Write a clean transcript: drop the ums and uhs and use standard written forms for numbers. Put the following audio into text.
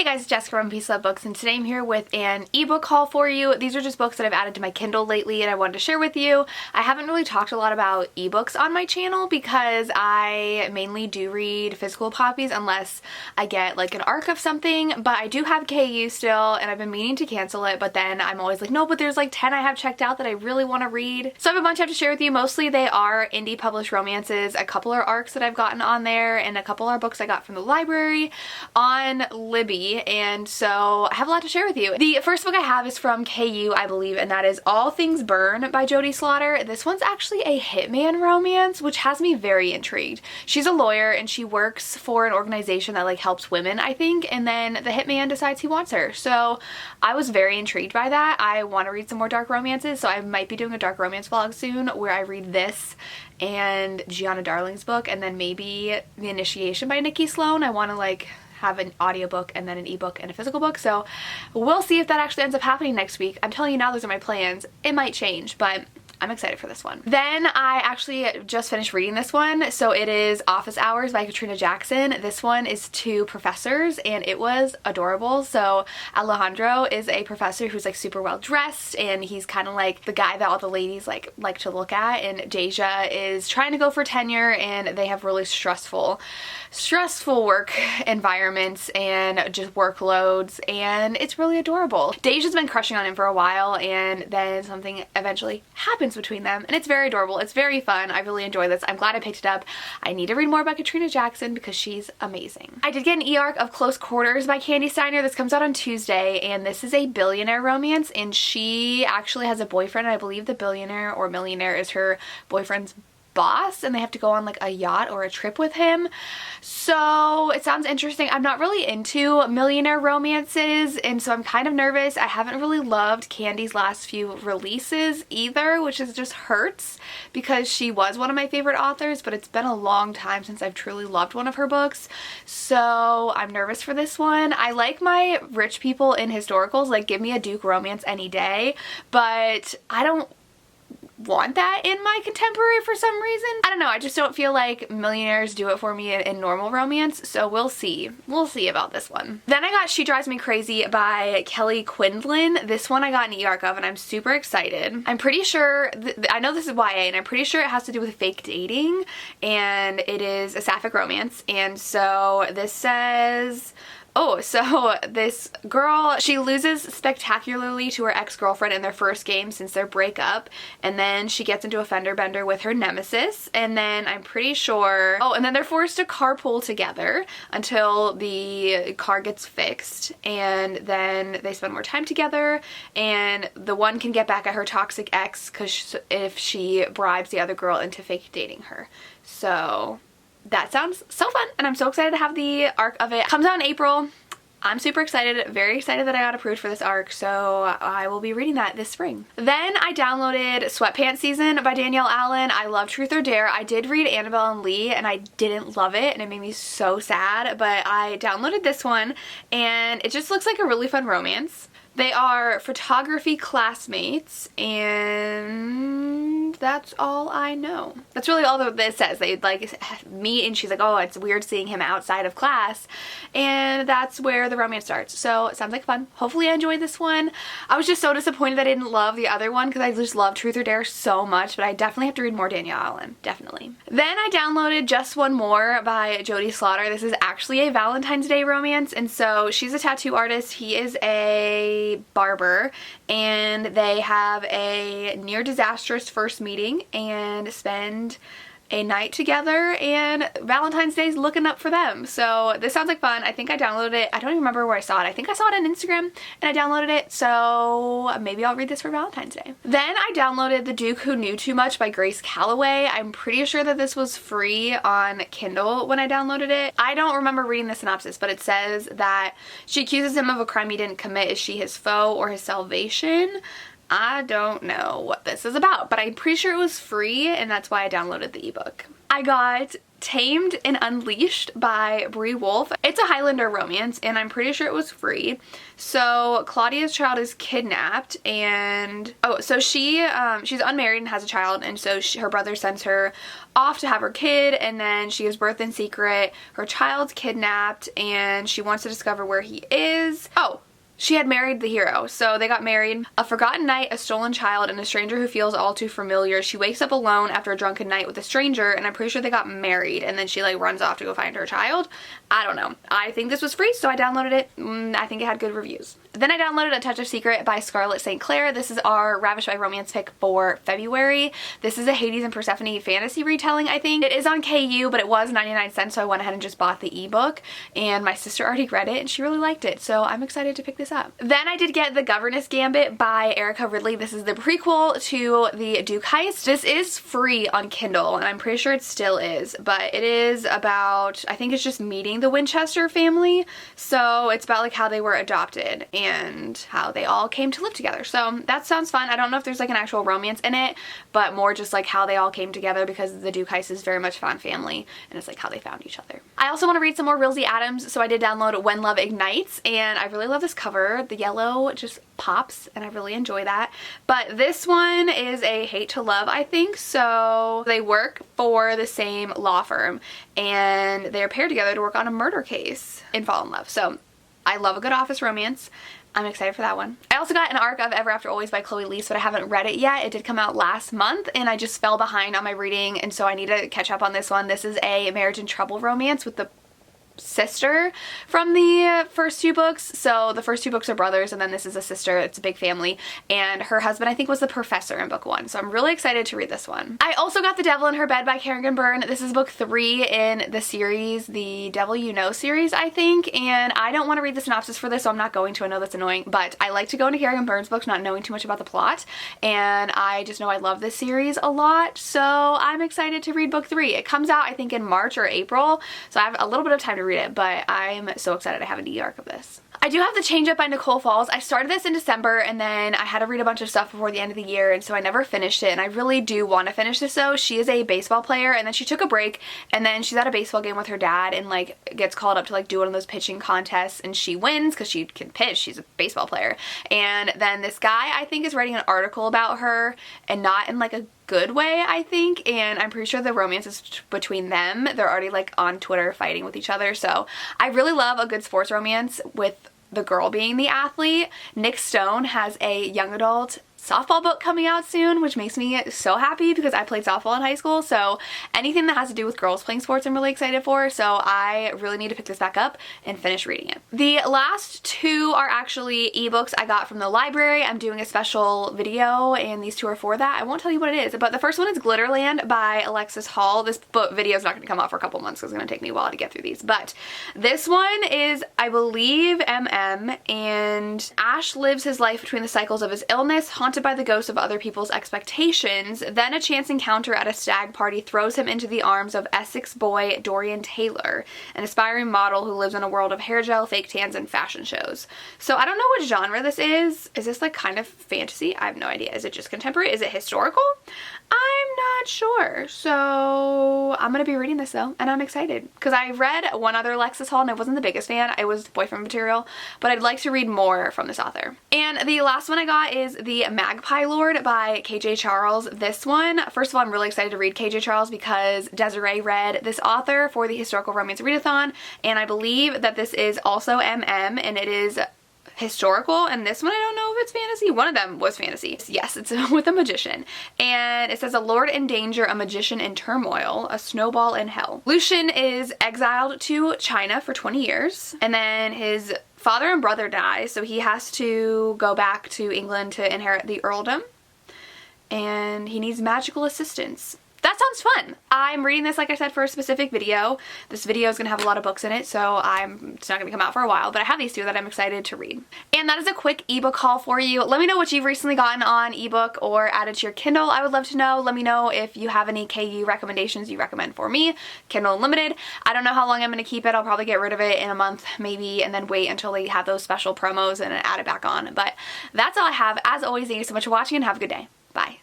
Hey guys, it's Jessica from Peace Love Books, and today I'm here with an ebook haul for you. These are just books that I've added to my Kindle lately and I wanted to share with you. I haven't really talked a lot about ebooks on my channel because I mainly do read physical copies unless I get like an arc of something, but I do have KU still and I've been meaning to cancel it, but then I'm always like, no, but there's like 10 I have checked out that I really want to read. So I have a bunch I have to share with you. Mostly they are indie published romances. A couple are arcs that I've gotten on there and a couple are books I got from the library on Libby. And so I have a lot to share with you. The first book I have is from KU, I believe, and that is All Things Burn by JODIE SLAUGH. This one's actually a hitman romance, which has me very intrigued. She's a lawyer and she works for an organization that like helps women, I think, and then the hitman decides he wants her. So I was very intrigued by that. I want to read some more dark romances, so I might be doing a dark romance vlog soon where I read this and Gianna Darling's book and then maybe The Initiation by Nikki Sloan. I want to like have an audiobook and then an ebook and a physical book, so we'll see if that actually ends up happening next week. I'm telling you now, those are my plans. It might change, but I'm excited for this one. Then I actually just finished reading this one. So it is Office Hours by Katrina Jackson. This one is two professors and it was adorable. So Alejandro is a professor who's like super well dressed and he's kind of like the guy that all the ladies like to look at, and Deja is trying to go for tenure and they have really stressful work environments and just workloads, and it's really adorable. Deja's been crushing on him for a while and then something eventually happens between them and it's very adorable. It's very fun. I really enjoy this. I'm glad I picked it up. I need to read more about Katrina Jackson because she's amazing. I did get an e-arc of Close Quarters by KANDI STEINER. This comes out on Tuesday and this is a billionaire romance and she actually has a boyfriend. I believe the billionaire or millionaire is her boyfriend's boss and they have to go on like a yacht or a trip with him. So it sounds interesting. I'm not really into millionaire romances and so I'm kind of nervous. I haven't really loved KANDI's last few releases either, which is just hurts because she was one of my favorite authors, but it's been a long time since I've truly loved one of her books. So I'm nervous for this one. I like my rich people in historicals, like give me a Duke romance any day, but I don't want that in my contemporary for some reason. I don't know, I just don't feel like millionaires do it for me in normal romance, so we'll see. We'll see about this one. Then I got She Drives Me Crazy by Kelly Quinlan. This one I got an e-arc of and I'm super excited. I'm pretty sure, I know this is YA and I'm pretty sure it has to do with fake dating and it is a sapphic romance, and so this says, oh, so this girl, she loses spectacularly to her ex-girlfriend in their first game since their breakup, and then she gets into a fender bender with her nemesis, and then I'm pretty sure, oh, and then they're forced to carpool together until the car gets fixed, and then they spend more time together, and the one can get back at her toxic ex because if she bribes the other girl into fake dating her. So that sounds so fun and I'm so excited to have the arc of it. Comes out in April. I'm super excited, very excited that I got approved for this arc, so I will be reading that this spring. Then I downloaded Sweatpants Season by Danielle Allen. I love Truth or Dare. I did read Annabelle and Lee and I didn't love it and it made me so sad, but I downloaded this one and it just looks like a really fun romance. They are photography classmates and that's all I know. That's really all that it says. They like meet and she's like, oh, it's weird seeing him outside of class, and that's where the romance starts. So it sounds like fun. Hopefully I enjoyed this one. I was just so disappointed I didn't love the other one because I just love Truth or Dare so much, but I definitely have to read more Danielle Allen. Definitely. Then I downloaded Just One More by JODIE SLAUGH. This is actually a Valentine's Day romance, and so she's a tattoo artist. He is a barber and they have a near disastrous first meeting and spend a night together, and Valentine's Day is looking up for them. So this sounds like fun. I think I downloaded it. I don't even remember where I saw it. I think I saw it on Instagram and I downloaded it, so maybe I'll read this for Valentine's Day. Then I downloaded The Duke Who Knew Too Much by Grace Callaway. I'm pretty sure that this was free on Kindle when I downloaded it. I don't remember reading the synopsis, but it says that she accuses him of a crime he didn't commit. Is she his foe or his salvation? I don't know what this is about, but I'm pretty sure it was free and that's why I downloaded the ebook. I got Tamed and Unleashed by Bree. It's a Highlander romance, and I'm pretty sure it was free. So Claudia's child is kidnapped, and so she's unmarried and has a child, and so her brother sends her off to have her kid, and then she gives birth in secret. Her child's kidnapped, and she wants to discover where he is. She had married the hero, so they got married. A forgotten night, a stolen child, and a stranger who feels all too familiar. She wakes up alone after a drunken night with a stranger, and I'm pretty sure they got married, and then she like runs off to go find her child. I don't know. I think this was free, so I downloaded it. I think it had good reviews. Then I downloaded A Touch of Secret by Scarlett St. Clair. This is our Ravished by Romance pick for February. This is a Hades and Persephone fantasy retelling, I think. It is on KU, but it was 99 cents, so I went ahead and just bought the ebook, and my sister already read it, and she really liked it, so I'm excited to pick this up. Then I did get The Governess Gambit by Erica Ridley. This is the prequel to the Duke Heist. This is free on Kindle, and I'm pretty sure it still is, but it is about, I think it's just meeting the Winchester family, so it's about like how they were adopted and how they all came to live together. So that sounds fun. I don't know if there's like an actual romance in it, but more just like how they all came together, because the Duke Heist is very much found family, and it's like how they found each other. I also want to read some more Rilsey Adams, so I did download When Love Ignites, and I really love this cover. The yellow just pops, and I really enjoy that. But this one is a hate to love, I think. So they work for the same law firm, and they're paired together to work on a murder case and fall in love. So I love a good office romance. I'm excited for that one. I also got an arc of Ever After Always by Chloe Liese, but I haven't read it yet. It did come out last month, and I just fell behind on my reading, and so I need to catch up on this one. This is a marriage in trouble romance with the sister from the first two books. So the first two books are brothers, and then this is a sister. It's a big family, and her husband I think was the professor in book 1, so I'm really excited to read this one. I also got The Devil in Her Bed by Kerrigan Byrne. This is book 3 in the series, the Devil You Know series, I think, and I don't want to read the synopsis for this, so I'm not going to. I know that's annoying, but I like to go into Kerrigan Byrne's books not knowing too much about the plot, and I just know I love this series a lot, so I'm excited to read book 3. It comes out I think in March or April, so I have a little bit of time to read it, but I'm so excited I have an e-arc of this. I do have The Change Up by Nicole Falls. I started this in December, and then I had to read a bunch of stuff before the end of the year, and so I never finished it, and I really do want to finish this though. She is a baseball player, and then she took a break, and then she's at a baseball game with her dad and like gets called up to like do one of those pitching contests, and she wins because she can pitch. She's a baseball player. And then this guy I think is writing an article about her, and not in like a good way, I think, and I'm pretty sure the romance is between them. They're already like on Twitter fighting with each other, so I really love a good sports romance with the girl being the athlete. Nick Stone has a young adult softball book coming out soon, which makes me so happy because I played softball in high school, so anything that has to do with girls playing sports I'm really excited for, so I really need to pick this back up and finish reading it. The last two are actually ebooks I got from the library. I'm doing a special video, and these two are for that. I won't tell you what it is, but the first one is Glitterland by Alexis Hall. This book video is not going to come out for a couple months because it's going to take me a while to get through these, but this one is, I believe, MM, and Ash lives his life between the cycles of his illness, haunted by the ghosts of other people's expectations. Then a chance encounter at a stag party throws him into the arms of Essex boy Dorian Taylor, an aspiring model who lives in a world of hair gel, fake tans, and fashion shows. So I don't know what genre this is. Is this like kind of fantasy? I have no idea. Is it just contemporary? Is it historical? I'm not sure. So I'm gonna be reading this though, and I'm excited because I read one other Alexis Hall and I wasn't the biggest fan. It was boyfriend material, but I'd like to read more from this author. And the last one I got is The Magpie Lord by KJ Charles. This one, first of all, I'm really excited to read KJ Charles because Desiree read this author for the Historical Romance Readathon, and I believe that this is also MM, and it is historical, and this one I don't know if it's fantasy. One of them was fantasy. Yes, it's with a magician, and it says a lord in danger, a magician in turmoil, a snowball in hell. Lucian is exiled to China for 20 years, and then his father and brother die, so he has to go back to England to inherit the earldom, and he needs magical assistance. That sounds fun. I'm reading this, like I said, for a specific video. This video is going to have a lot of books in it, so it's not going to come out for a while, but I have these two that I'm excited to read. And that is a quick ebook haul for you. Let me know what you've recently gotten on ebook or added to your Kindle. I would love to know. Let me know if you have any KU recommendations you recommend for me. Kindle Unlimited. I don't know how long I'm going to keep it. I'll probably get rid of it in a month maybe, and then wait until they have those special promos and add it back on. But that's all I have. As always, thank you so much for watching, and have a good day. Bye.